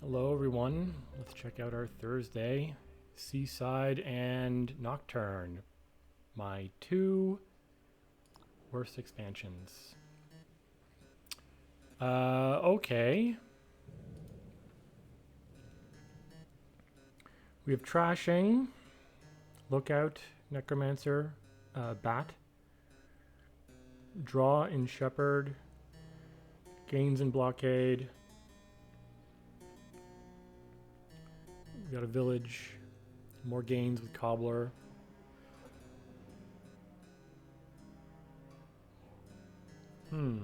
Hello, everyone. Let's check out our Thursday Seaside and Nocturne, my two worst expansions. Okay. We have Trashing, Lookout, Necromancer, Bat, Draw in Shepherd, Gains in Blockade. We got a Village, more gains with Cobbler. I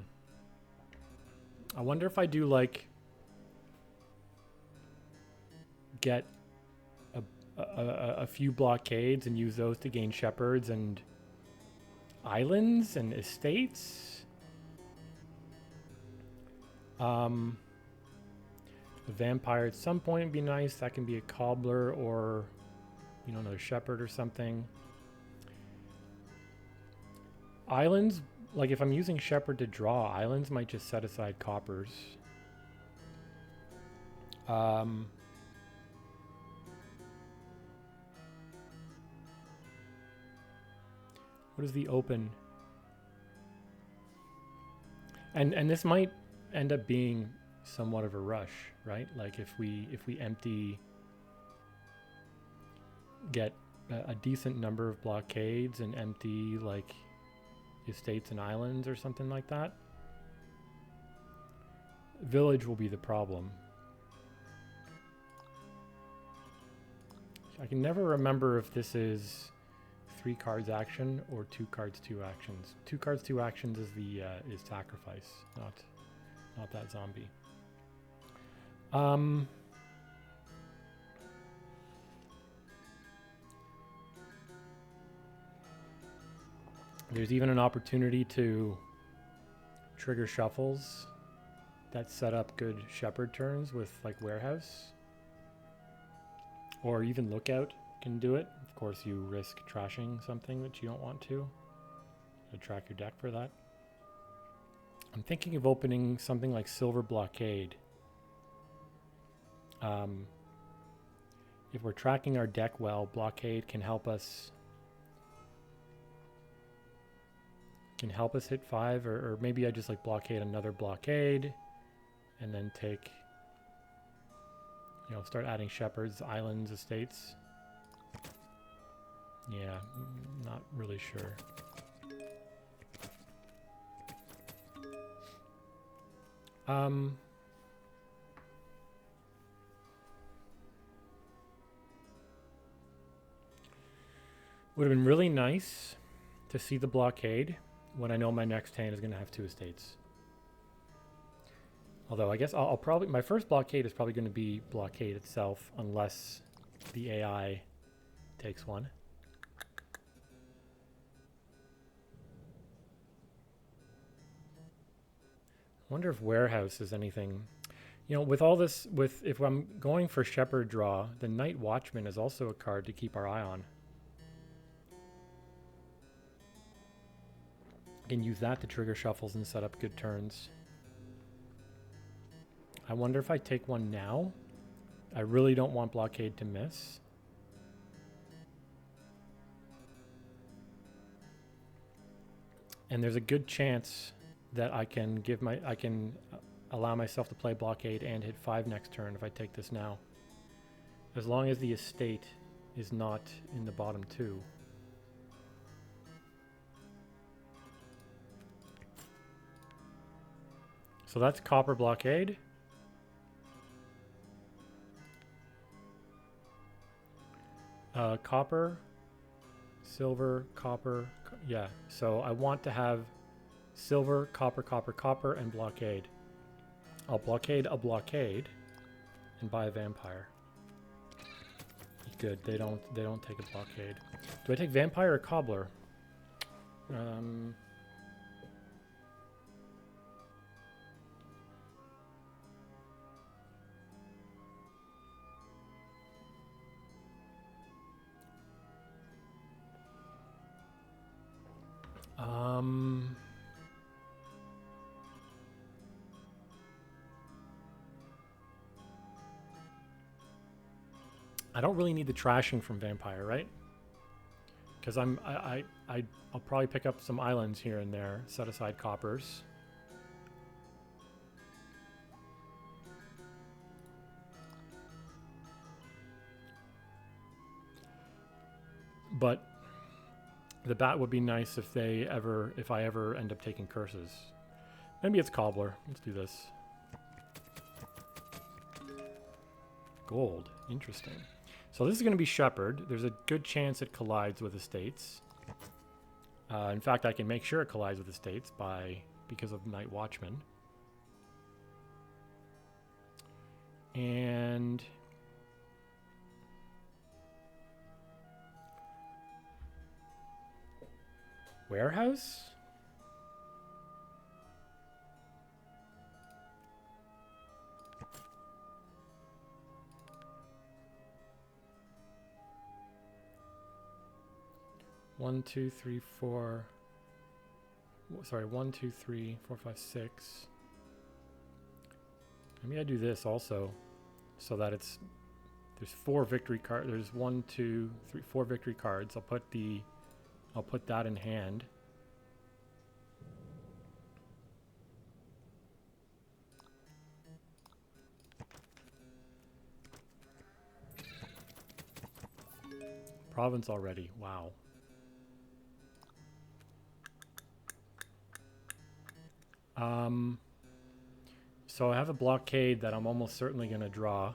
wonder if I do like get a few blockades and use those to gain shepherds and islands and estates. A vampire at some point would be nice. That can be a cobbler or, another shepherd or something. Islands, like if I'm using shepherd to draw, islands might just set aside coppers. What is the open? And this might end up being somewhat of a rush, right? Like if we empty, get a decent number of blockades and empty like estates and islands or something like that, village will be the problem. I can never remember if this is 3 cards action or 2 cards 2 actions. 2 cards 2 actions is the is sacrifice, not that zombie. There's even an opportunity to trigger shuffles that set up good shepherd turns with like warehouse, or even lookout can do it. Of course, you risk trashing something that you don't want to track your deck for that. I'm thinking of opening something like Silver Blockade. If we're tracking our deck well, Blockade can help us hit 5, or maybe I just like blockade another blockade and then take, start adding shepherds, islands, estates. Yeah, not really sure. Would have been really nice to see the blockade when I know my next hand is going to have 2 estates. Although I guess I'll probably, my first blockade is probably going to be blockade itself, unless the AI takes one. I wonder if warehouse is anything. With all this, if I'm going for shepherd draw, the Night Watchman is also a card to keep our eye on. Can use that to trigger shuffles and set up good turns. I wonder if I take one now. I really don't want blockade to miss. And there's a good chance that I can allow myself to play blockade and hit 5 next turn if I take this now. As long as the estate is not in the bottom 2. So that's copper blockade. Copper, silver, copper. Yeah, so I want to have silver, copper, copper, copper, and blockade. I'll blockade a blockade and buy a vampire. Good, they don't take a blockade. Do I take vampire or cobbler? I don't really need the trashing from Vampire, right? Because I'll probably pick up some islands here and there, set aside coppers. But the bat would be nice if I ever end up taking curses. Maybe it's Cobbler. Let's do this. Gold. Interesting. So this is going to be Shepherd. There's a good chance it collides with Estates. In fact, I can make sure it collides with Estates because of Night Watchman. And Warehouse? One, two, three, four. Sorry, 1, 2, 3, 4, 5, 6. Maybe I do this also, so that there's 4 victory cards. There's 1, 2, 3, 4 victory cards. I'll put that in hand. Province already. Wow. So I have a blockade that I'm almost certainly going to draw.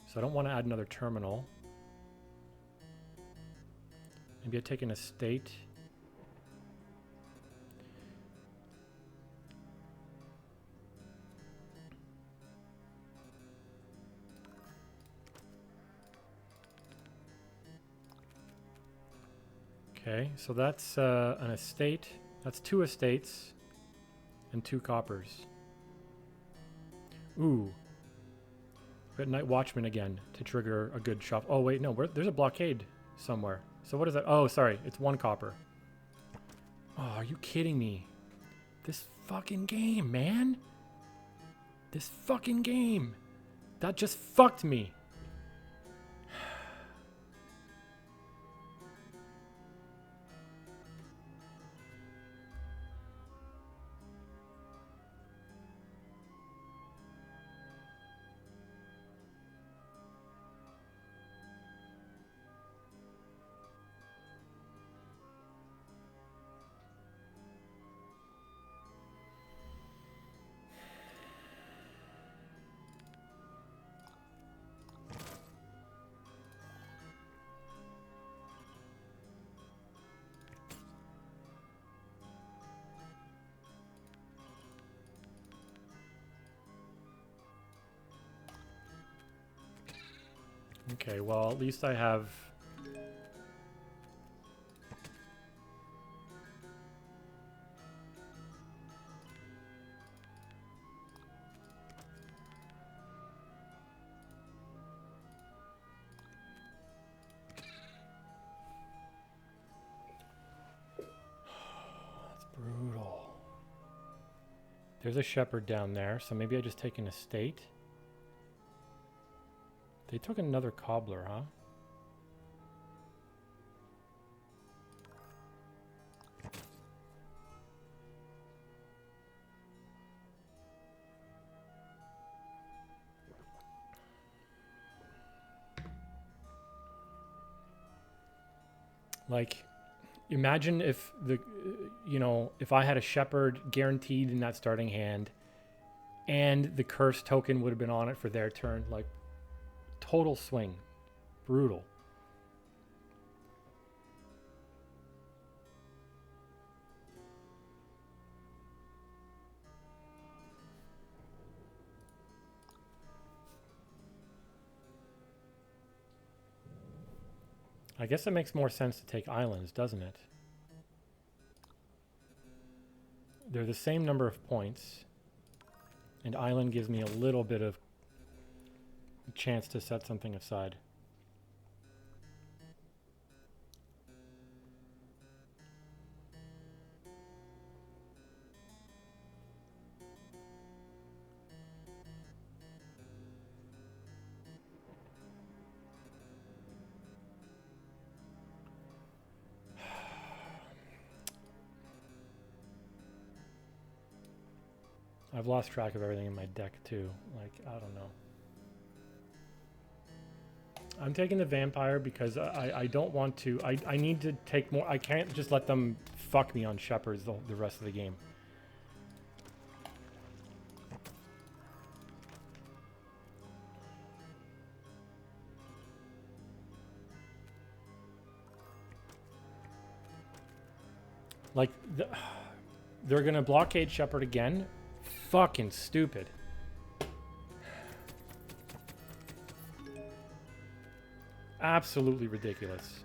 So I don't want to add another terminal. Maybe I take an estate. Okay, so that's an estate. That's 2 estates and 2 coppers. Ooh. Got Night Watchman again to trigger a good shot. Oh, wait, no. There's a blockade somewhere. So what is that? Oh, sorry. It's 1 copper. Oh, are you kidding me? This fucking game, man. This fucking game. That just fucked me. Okay, well, at least I have... That's brutal. There's a shepherd down there, so maybe I just take an estate. They took another cobbler, huh? Like, imagine if if I had a shepherd guaranteed in that starting hand and the curse token would have been on it for their turn. Like, total swing. Brutal. I guess it makes more sense to take islands, doesn't it? They're the same number of points. And island gives me a little bit of chance to set something aside. I've lost track of everything in my deck too. Like, I don't know. I'm taking the vampire because I don't want to. I need to take more. I can't just let them fuck me on shepherds the rest of the game. Like, they're going to blockade shepherd again? Fucking stupid. Absolutely ridiculous.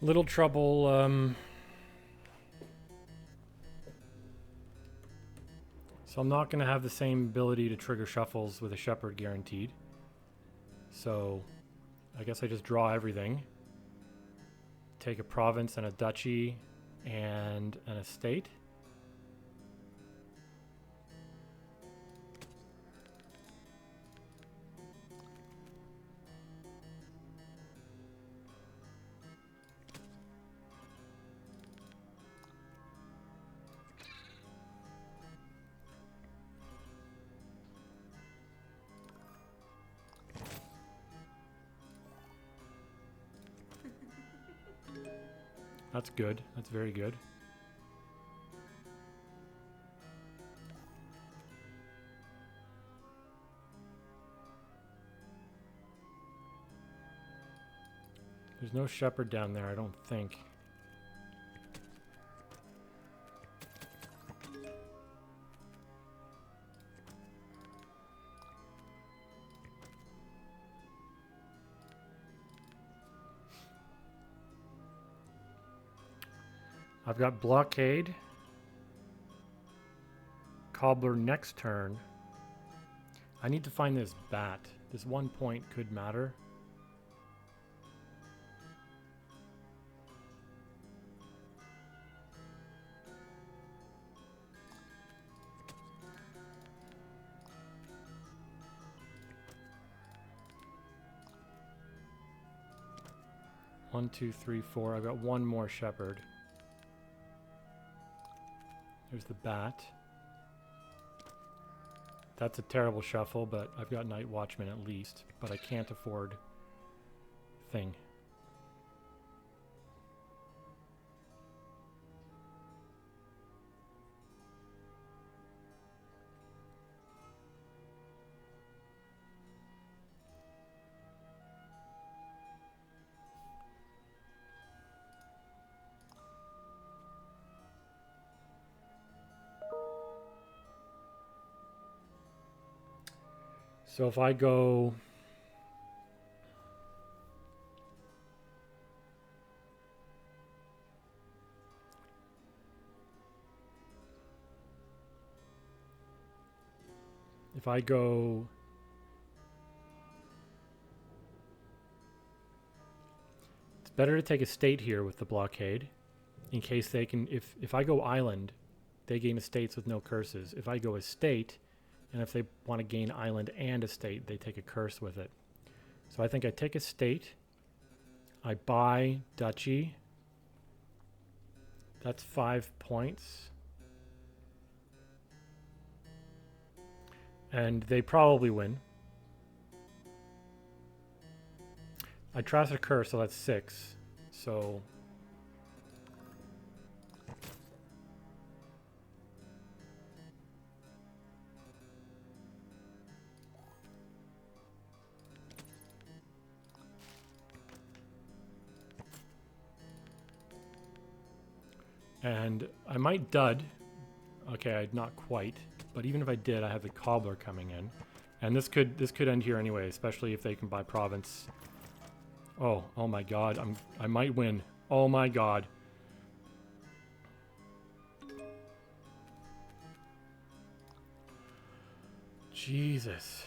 Little trouble. So I'm not going to have the same ability to trigger shuffles with a shepherd guaranteed. So I guess I just draw everything. Take a province and a duchy and an estate. That's good. That's very good. There's no shepherd down there, I don't think. I've got blockade. Cobbler next turn. I need to find this bat. This 1 point could matter. One, two, three, four. I've got one more shepherd. There's the bat. That's a terrible shuffle, but I've got Night Watchman at least. But I can't afford thing. So if I go... If I go... It's better to take a state here with the blockade, in case they can... If I go island, they gain estates with no curses. If I go estate, and if they want to gain island and estate, they take a curse with it. So I think I take estate, I buy duchy. That's 5 points. And they probably win. I trust a curse, so that's 6. So... And I might dud. Okay, not quite. But even if I did, I have the cobbler coming in. And this could end here anyway, especially if they can buy province. Oh my god, I might win. Oh my god. Jesus.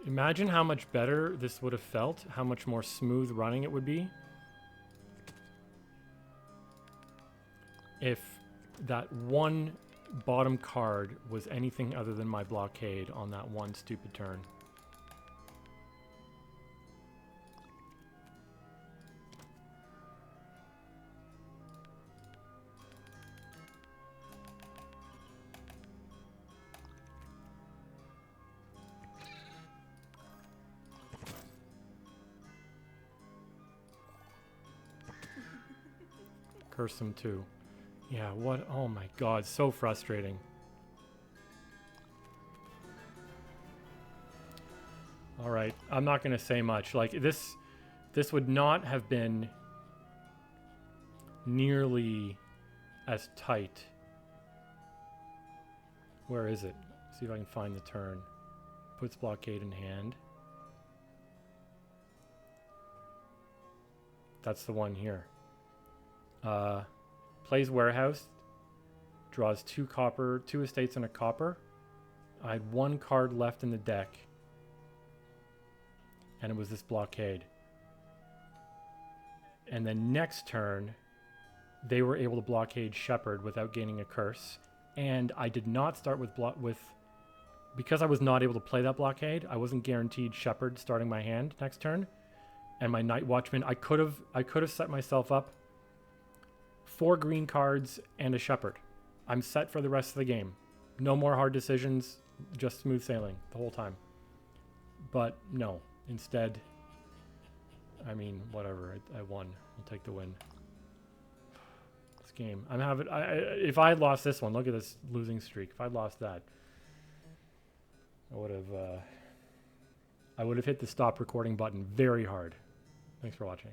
Imagine how much better this would have felt, how much more smooth running it would be if that one bottom card was anything other than my blockade on that one stupid turn. Curse them too. Yeah, what? Oh my god, so frustrating. Alright, I'm not going to say much. Like, this would not have been nearly as tight. Where is it? See if I can find the turn. Puts blockade in hand. That's the one here. Plays warehouse, draws 2 copper, 2 estates and a copper. I had 1 card left in the deck, and it was this blockade. And then next turn, they were able to blockade Shepherd without gaining a curse. And I did not start with because I was not able to play that blockade. I wasn't guaranteed Shepherd starting my hand next turn, and my Night Watchman. I could have set myself up 4 green cards and a Shepherd. I'm set for the rest of the game. No more hard decisions, just smooth sailing the whole time. But no, instead, I mean, whatever. I won. I'll take the win. This game, if I had lost this one, look at this losing streak. If I'd lost that, I would have hit the stop recording button very hard. Thanks for watching.